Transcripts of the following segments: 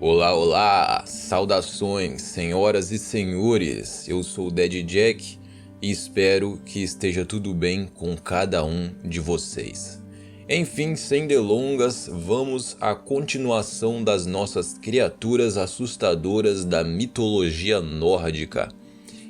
Olá, olá! Saudações, senhoras e senhores! Eu sou o Dead Jack e espero que esteja tudo bem com cada um de vocês. Enfim, sem delongas, vamos à continuação das nossas criaturas assustadoras da mitologia nórdica.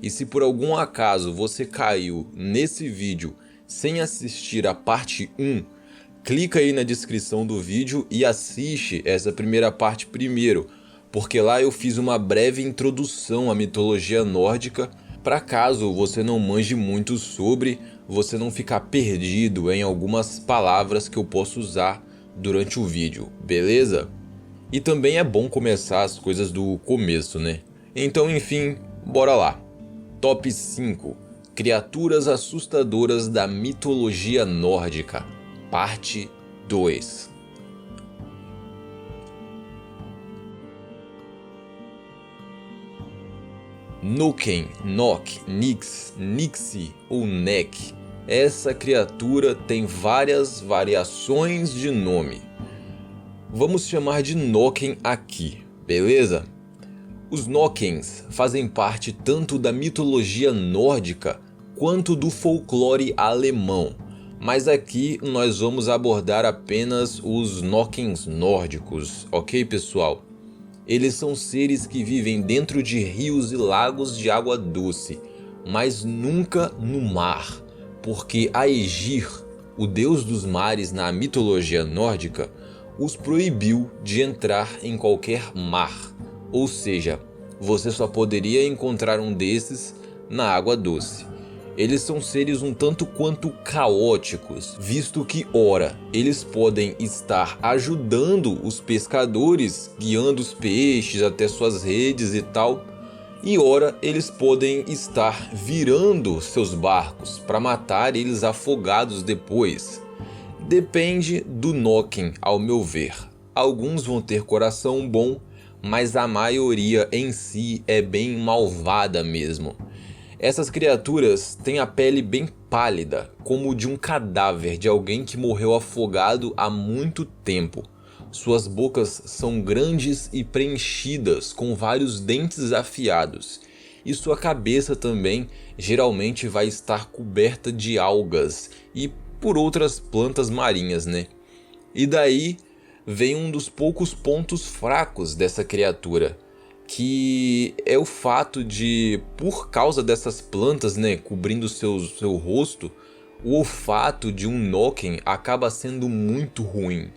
E se por algum acaso você caiu nesse vídeo sem assistir a parte 1, clica aí na descrição do vídeo e assiste essa primeira parte primeiro, porque lá eu fiz uma breve introdução à mitologia nórdica, para caso você não manje muito sobre, você não ficar perdido em algumas palavras que eu posso usar durante o vídeo, beleza? E também é bom começar as coisas do começo, né? Então, enfim, bora lá. Top 5 Criaturas assustadoras da mitologia nórdica, parte 2. Noken, Nok, Nix, Nixi ou Nek. Essa criatura tem várias variações de nome. Vamos chamar de Noken aqui, beleza? Os Nokens fazem parte tanto da mitologia nórdica quanto do folclore alemão, mas aqui nós vamos abordar apenas os Nokens nórdicos, ok, pessoal? Eles são seres que vivem dentro de rios e lagos de água doce, mas nunca no mar, porque Aegir, o deus dos mares na mitologia nórdica, os proibiu de entrar em qualquer mar. Ou seja, você só poderia encontrar um desses na água doce. Eles são seres um tanto quanto caóticos, visto que ora eles podem estar ajudando os pescadores, guiando os peixes até suas redes e tal, e ora eles podem estar virando seus barcos para matar eles afogados depois. Depende do Noken, ao meu ver. Alguns vão ter coração bom, mas a maioria em si é bem malvada mesmo. Essas criaturas têm a pele bem pálida, como de um cadáver de alguém que morreu afogado há muito tempo. Suas bocas são grandes e preenchidas com vários dentes afiados, e sua cabeça também geralmente vai estar coberta de algas e por outras plantas marinhas, né? E daí vem um dos poucos pontos fracos dessa criatura, que é o fato de, por causa dessas plantas, né, cobrindo seu rosto, o olfato de um Noken acaba sendo muito ruim.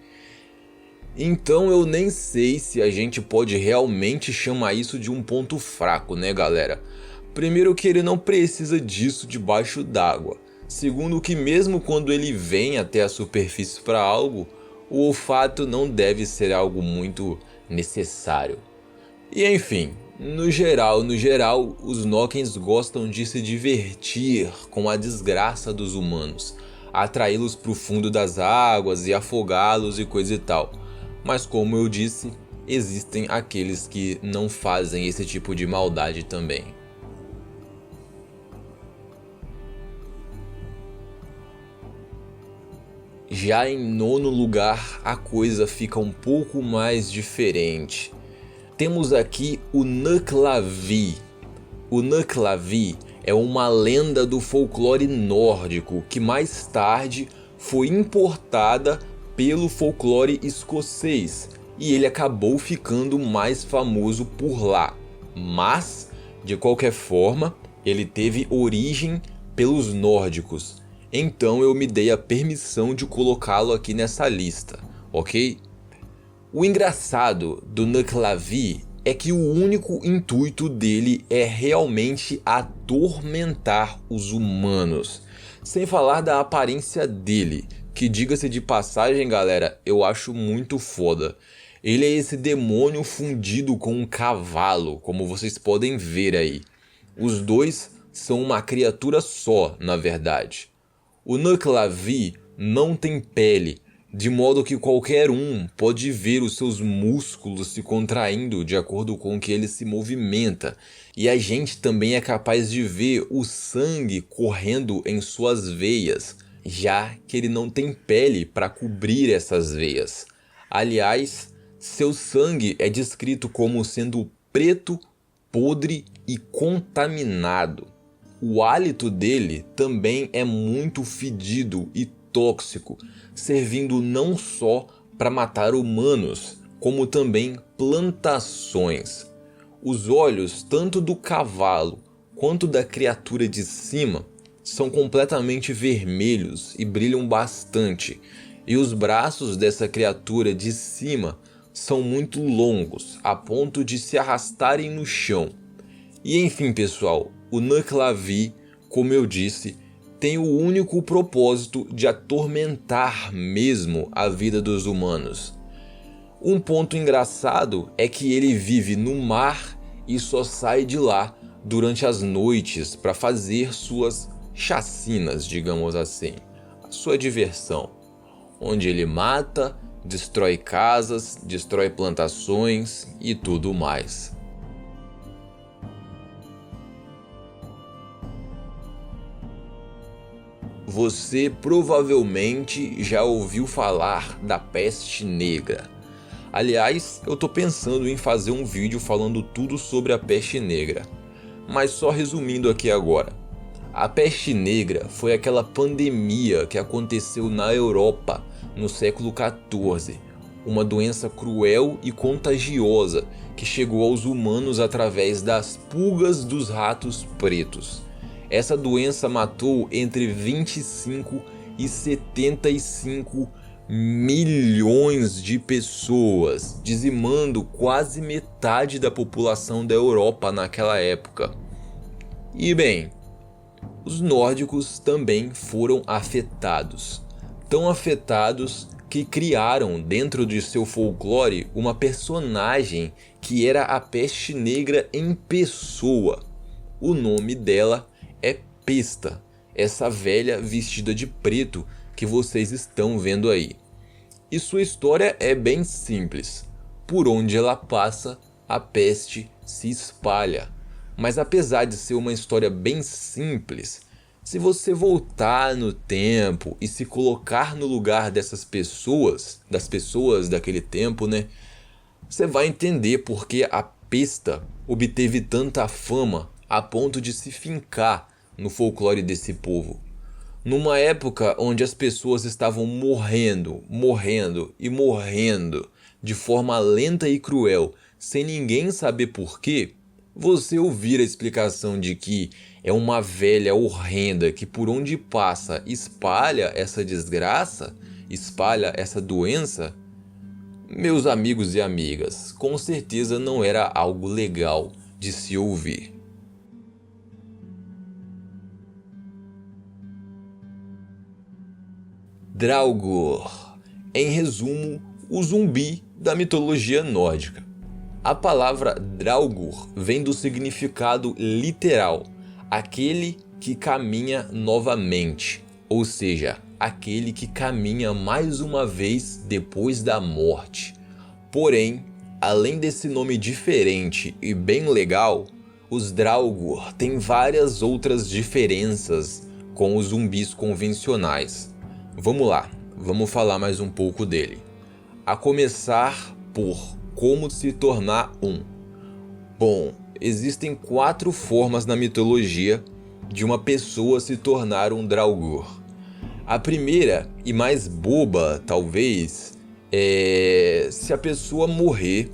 Então eu nem sei se a gente pode realmente chamar isso de um ponto fraco, né, galera? Primeiro que ele não precisa disso debaixo d'água. Segundo que mesmo quando ele vem até a superfície para algo, o olfato não deve ser algo muito necessário. E enfim, no geral, os Nokens gostam de se divertir com a desgraça dos humanos, atraí-los para o fundo das águas e afogá-los e coisa e tal. Mas como eu disse, existem aqueles que não fazem esse tipo de maldade também. Já em nono lugar, a coisa fica um pouco mais diferente. Temos aqui o Nuclavy. O Nuclavy é uma lenda do folclore nórdico que mais tarde foi importada pelo folclore escocês e ele acabou ficando mais famoso por lá. Mas, de qualquer forma, ele teve origem pelos nórdicos. Então eu me dei a permissão de colocá-lo aqui nessa lista, ok? O engraçado do Nuclavy é que o único intuito dele é realmente atormentar os humanos. Sem falar da aparência dele, que diga-se de passagem, galera, eu acho muito foda. Ele é esse demônio fundido com um cavalo, como vocês podem ver aí. Os dois são uma criatura só, na verdade. O Nuclavy não tem pele, de modo que qualquer um pode ver os seus músculos se contraindo de acordo com que ele se movimenta. E a gente também é capaz de ver o sangue correndo em suas veias, já que ele não tem pele para cobrir essas veias. Aliás, Seu sangue é descrito como sendo preto, podre e contaminado. O hálito dele também é muito fedido e tóxico, servindo não só para matar humanos, como também plantações. Os olhos, tanto do cavalo quanto da criatura de cima, são completamente vermelhos e brilham bastante, e os braços dessa criatura de cima são muito longos, a ponto de se arrastarem no chão. E enfim, pessoal, o Nuckelavee, como eu disse, tem o único propósito de atormentar mesmo a vida dos humanos. Um ponto engraçado é que ele vive no mar e só sai de lá durante as noites para fazer suas chacinas, digamos assim, a sua diversão, onde ele mata, destrói casas, destrói plantações e tudo mais. Você provavelmente já ouviu falar da peste negra. Aliás, eu tô pensando em fazer um vídeo falando tudo sobre a peste negra. Mas só resumindo aqui agora. A peste negra foi aquela pandemia que aconteceu na Europa no século XIV. Uma doença cruel e contagiosa que chegou aos humanos através das pulgas dos ratos pretos. Essa doença matou entre 25 e 75 milhões de pessoas, dizimando quase metade da população da Europa naquela época. E bem, os nórdicos também foram afetados, tão afetados que criaram dentro de seu folclore uma personagem que era a peste negra em pessoa. O nome dela é Pesta, essa velha vestida de preto que vocês estão vendo aí. E sua história é bem simples. Por onde ela passa, a peste se espalha. Mas apesar de ser uma história bem simples, se você voltar no tempo e se colocar no lugar dessas pessoas, das pessoas daquele tempo, né? Você vai entender porque a Pesta obteve tanta fama a ponto de se fincar no folclore desse povo. Numa época onde as pessoas estavam morrendo de forma lenta e cruel, sem ninguém saber porquê, você ouvir a explicação de que é uma velha horrenda que por onde passa espalha essa desgraça, espalha essa doença, meus amigos e amigas, com certeza não era algo legal de se ouvir. Draugr, em resumo, o zumbi da mitologia nórdica. A palavra Draugr vem do significado literal, aquele que caminha novamente, ou seja, aquele que caminha mais uma vez depois da morte. Porém, além desse nome diferente e bem legal, os Draugr têm várias outras diferenças com os zumbis convencionais. Vamos lá, vamos falar mais um pouco dele. A começar por como se tornar um. Bom, existem 4 formas na mitologia de uma pessoa se tornar um Draugr. A primeira e mais boba, talvez, é se a pessoa morrer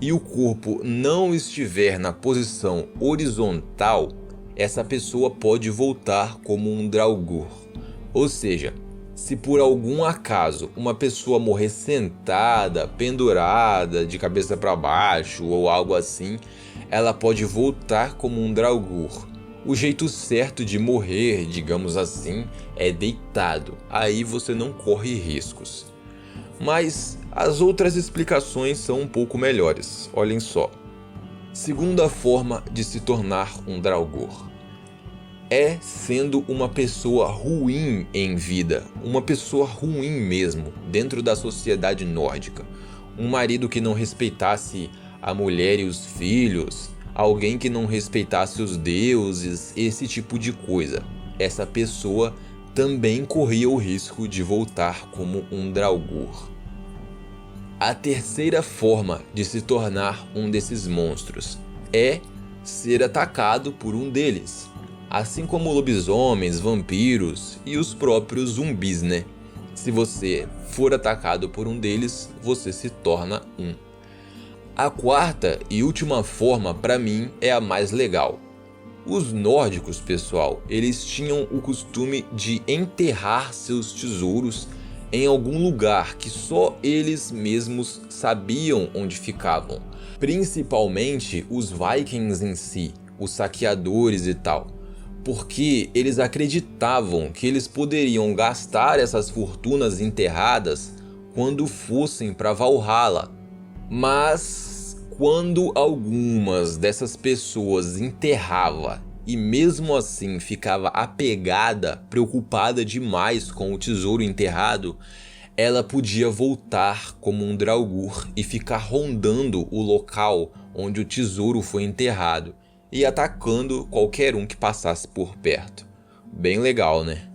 e o corpo não estiver na posição horizontal, essa pessoa pode voltar como um Draugr. Ou seja, se por algum acaso uma pessoa morrer sentada, pendurada, de cabeça para baixo ou algo assim, ela pode voltar como um Draugr. O jeito certo de morrer, digamos assim, é deitado. Aí você não corre riscos. Mas as outras explicações são um pouco melhores. Olhem só. Segunda forma de se tornar um Draugr é sendo uma pessoa ruim em vida, uma pessoa ruim mesmo, dentro da sociedade nórdica. Um marido que não respeitasse a mulher e os filhos, alguém que não respeitasse os deuses, esse tipo de coisa. Essa pessoa também corria o risco de voltar como um Draugr. A terceira forma de se tornar um desses monstros é ser atacado por um deles, assim como lobisomens, vampiros e os próprios zumbis, né? Se você for atacado por um deles, você se torna um. A quarta e última forma, para mim, é a mais legal. Os nórdicos, pessoal, eles tinham o costume de enterrar seus tesouros em algum lugar que só eles mesmos sabiam onde ficavam. Principalmente os vikings em si, os saqueadores e tal. Porque eles acreditavam que eles poderiam gastar essas fortunas enterradas quando fossem para Valhalla. Mas quando algumas dessas pessoas enterrava e mesmo assim ficava apegada, preocupada demais com o tesouro enterrado, ela podia voltar como um Draugr e ficar rondando o local onde o tesouro foi enterrado e atacando qualquer um que passasse por perto. Bem legal, né?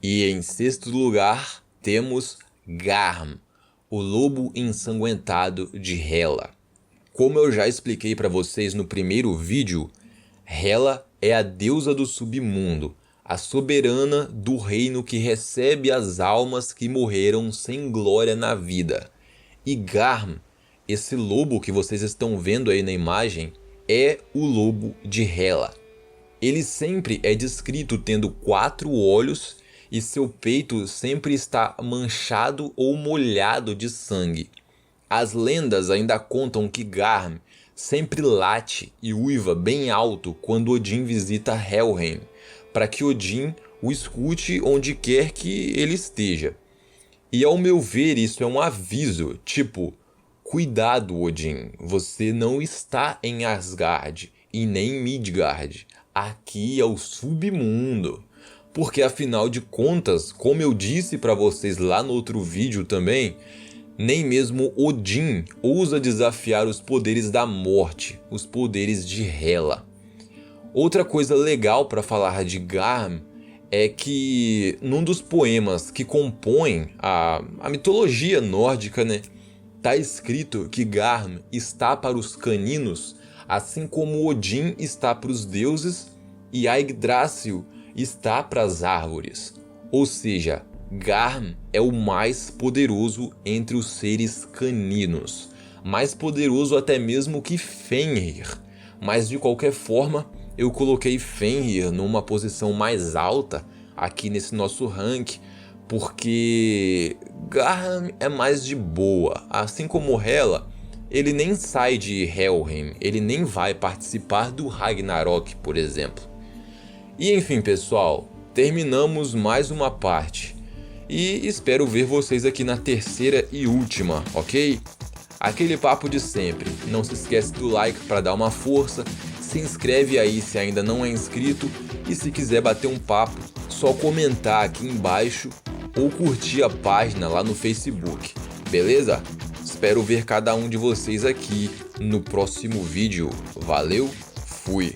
E em sexto lugar, temos Garm, o lobo ensanguentado de Hela. Como eu já expliquei para vocês no primeiro vídeo, Hela é a deusa do submundo, a soberana do reino que recebe as almas que morreram sem glória na vida. E Garm, esse lobo que vocês estão vendo aí na imagem, é o lobo de Hela. Ele sempre é descrito tendo 4 olhos e seu peito sempre está manchado ou molhado de sangue. As lendas ainda contam que Garm sempre late e uiva bem alto quando Odin visita Helheim, para que Odin o escute onde quer que ele esteja. E ao meu ver, isso é um aviso, tipo, cuidado Odin, você não está em Asgard e nem em Midgard, aqui é o submundo. Porque afinal de contas, como eu disse para vocês lá no outro vídeo também, nem mesmo Odin ousa desafiar os poderes da morte, os poderes de Hela. Outra coisa legal para falar de Garm é que num dos poemas que compõem a mitologia nórdica, né, tá escrito que Garm está para os caninos, assim como Odin está para os deuses e Yggdrasil está para as árvores. Ou seja, Garm é o mais poderoso entre os seres caninos, mais poderoso até mesmo que Fenrir. Mas de qualquer forma, eu coloquei Fenrir numa posição mais alta aqui nesse nosso ranking, porque Garm é mais de boa. Assim como Hela, ele nem sai de Helheim, ele nem vai participar do Ragnarok, por exemplo. E enfim, pessoal, terminamos mais uma parte. E espero ver vocês aqui na terceira e última, ok? Aquele papo de sempre, não se esquece do like para dar uma força, se inscreve aí se ainda não é inscrito e se quiser bater um papo, só comentar aqui embaixo ou curtir a página lá no Facebook, beleza? Espero ver cada um de vocês aqui no próximo vídeo. Valeu, fui!